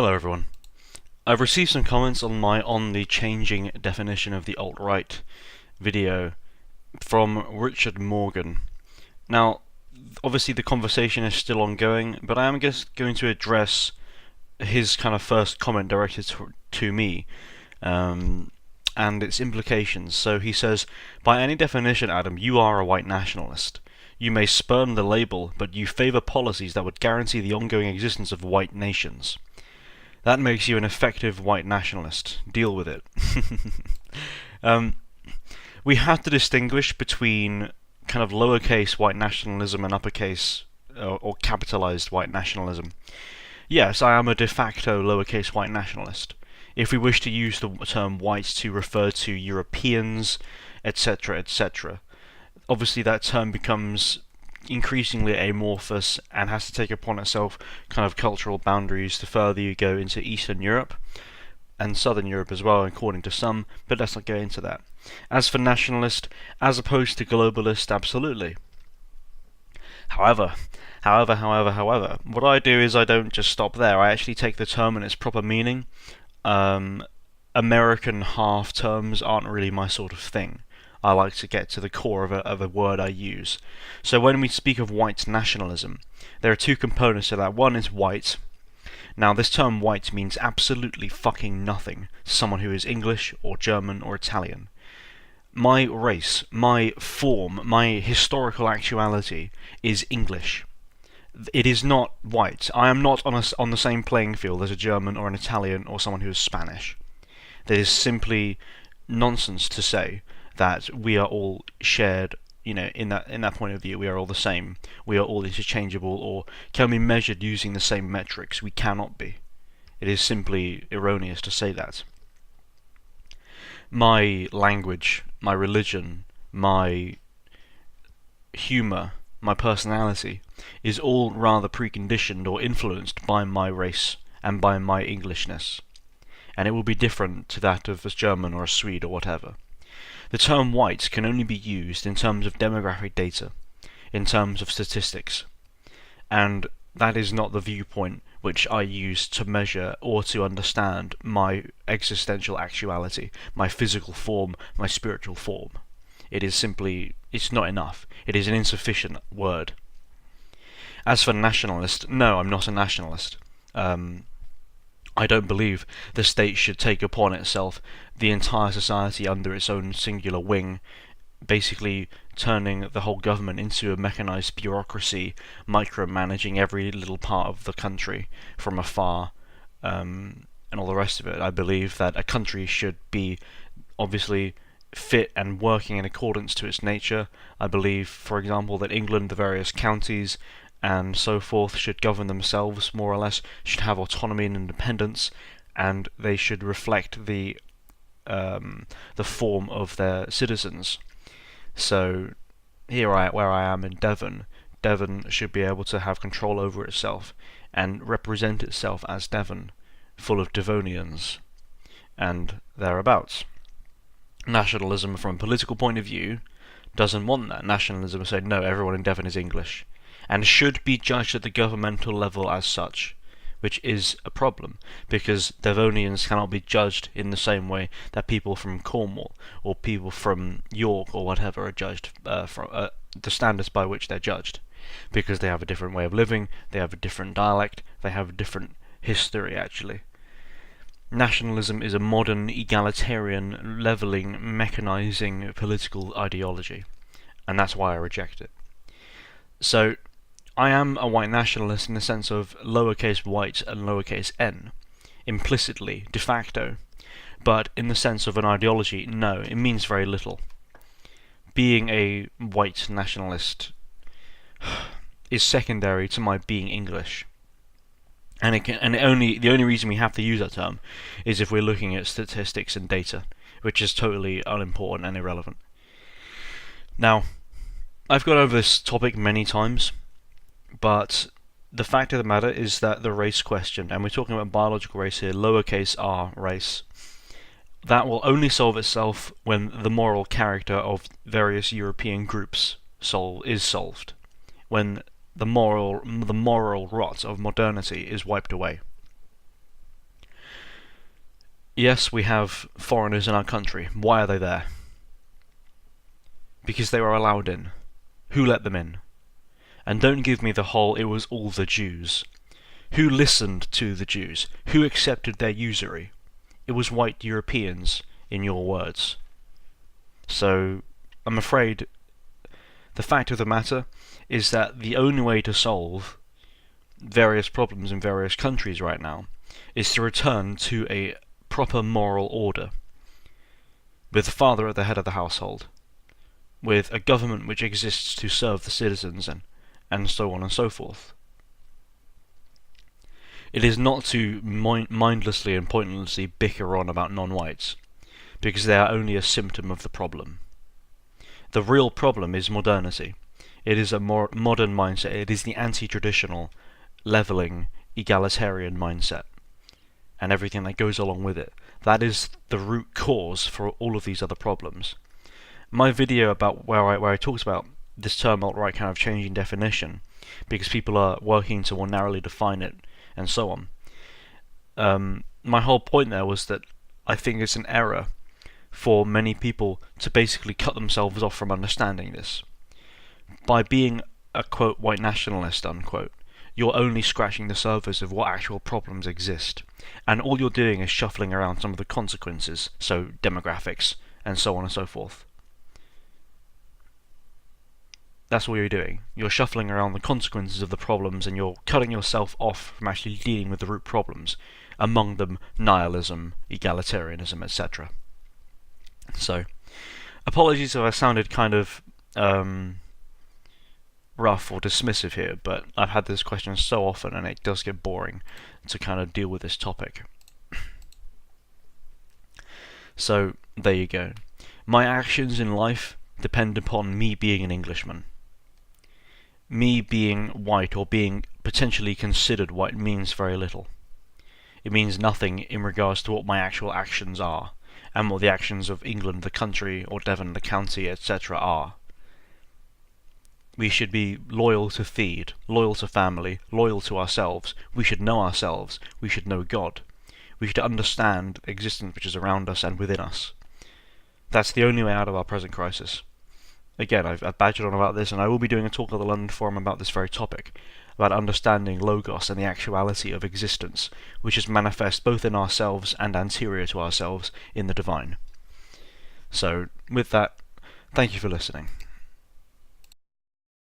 Hello everyone. I've received some comments on the changing definition of the alt-right video from Richard Morgan. Now, obviously the conversation is still ongoing, but I am just going to address his kind of first comment directed to me and its implications. So he says, by any definition, Adam, you are a white nationalist. You may spurn the label, but you favour policies that would guarantee the ongoing existence of white nations. That makes you an effective white nationalist. Deal with it. We have to distinguish between kind of lowercase white nationalism and uppercase or capitalized white nationalism. Yes, I am a de facto lowercase white nationalist. If we wish to use the term white to refer to Europeans, etc., etc., obviously that term becomes increasingly amorphous and has to take upon itself kind of cultural boundaries the further you go into Eastern Europe and Southern Europe as well, according to some, but let's not go into that. As for nationalist, as opposed to globalist, absolutely. However, what I do is I don't just stop there. I actually take the term in its proper meaning. American half terms aren't really my sort of thing. I like to get to the core of a word I use. So when we speak of white nationalism, there are two components to that. One is white. Now this term white means absolutely fucking nothing to someone who is English or German or Italian. My race, my form, my historical actuality is English. It is not white. I am not on the same playing field as a German or an Italian or someone who is Spanish. That is simply nonsense to say that we are all shared, in that point of view, we are all the same. We are all interchangeable or can be measured using the same metrics. We cannot be. It is simply erroneous to say that. My language, my religion, my humour, my personality is all rather preconditioned or influenced by my race and by my Englishness. And it will be different to that of a German or a Swede or whatever. The term white can only be used in terms of demographic data, in terms of statistics, and that is not the viewpoint which I use to measure or to understand my existential actuality, my physical form, my spiritual form. It is simply, it's not enough. It is an insufficient word. As for nationalist, no, I'm not a nationalist. I don't believe the state should take upon itself the entire society under its own singular wing, basically turning the whole government into a mechanized bureaucracy, micromanaging every little part of the country from afar, and all the rest of it. I believe that a country should be obviously fit and working in accordance to its nature. I believe, for example, that England, the various counties, and so forth should govern themselves more or less, should have autonomy and independence, and they should reflect the form of their citizens. So where I am in Devon, Devon should be able to have control over itself and represent itself as Devon, full of Devonians and thereabouts. Nationalism from a political point of view doesn't want that. Nationalism said no, everyone in Devon is English, and should be judged at the governmental level as such, which is a problem, because Devonians cannot be judged in the same way that people from Cornwall or people from York or whatever are judged from the standards by which they're judged, because they have a different way of living, they have a different dialect, they have a different history actually. Nationalism is a modern, egalitarian, levelling, mechanizing political ideology, and that's why I reject it. So, I am a white nationalist in the sense of lowercase white and lowercase n, implicitly, de facto, but in the sense of an ideology, no, it means very little. Being a white nationalist is secondary to my being English. And the only reason we have to use that term is if we're looking at statistics and data, which is totally unimportant and irrelevant. Now, I've gone over this topic many times, but the fact of the matter is that the race question, and we're talking about biological race here, lowercase r race, that will only solve itself when the moral character of various European groups is solved, when the moral rot of modernity is wiped away. Yes, we have foreigners in our country. Why are they there? Because they were allowed in. Who let them in? And don't give me the whole it was all the Jews. Who listened to the Jews? Who accepted their usury? It was white Europeans, in your words. So, I'm afraid the fact of the matter is that the only way to solve various problems in various countries right now is to return to a proper moral order, with the father at the head of the household, with a government which exists to serve the citizens, and so on and so forth. It is not to mindlessly and pointlessly bicker on about non-whites, because they are only a symptom of the problem. The real problem is modernity. It is a more modern mindset. It is the anti-traditional, levelling, egalitarian mindset, and everything that goes along with it. That is the root cause for all of these other problems. My video about where I talked about this term alt-right kind of changing definition, because people are working to more narrowly define it, and so on. My whole point there was that I think it's an error for many people to basically cut themselves off from understanding this. By being a quote white nationalist unquote, you're only scratching the surface of what actual problems exist, and all you're doing is shuffling around some of the consequences, so demographics, and so on and so forth. That's what you're doing. You're shuffling around the consequences of the problems, and you're cutting yourself off from actually dealing with the root problems, among them nihilism, egalitarianism, etc. So, apologies if I sounded kind of rough or dismissive here, but I've had this question so often and it does get boring to kind of deal with this topic. So, there you go. My actions in life depend upon me being an Englishman. Me being white or being potentially considered white means very little. It means nothing in regards to what my actual actions are, and what the actions of England, the country, or Devon, the county, etc. are. We should be loyal to Theed, loyal to family, loyal to ourselves. We should know ourselves. We should know God. We should understand the existence which is around us and within us. That's the only way out of our present crisis. Again, I've badgered on about this, and I will be doing a talk at the London Forum about this very topic, about understanding Logos and the actuality of existence, which is manifest both in ourselves and anterior to ourselves in the divine. So, with that, thank you for listening.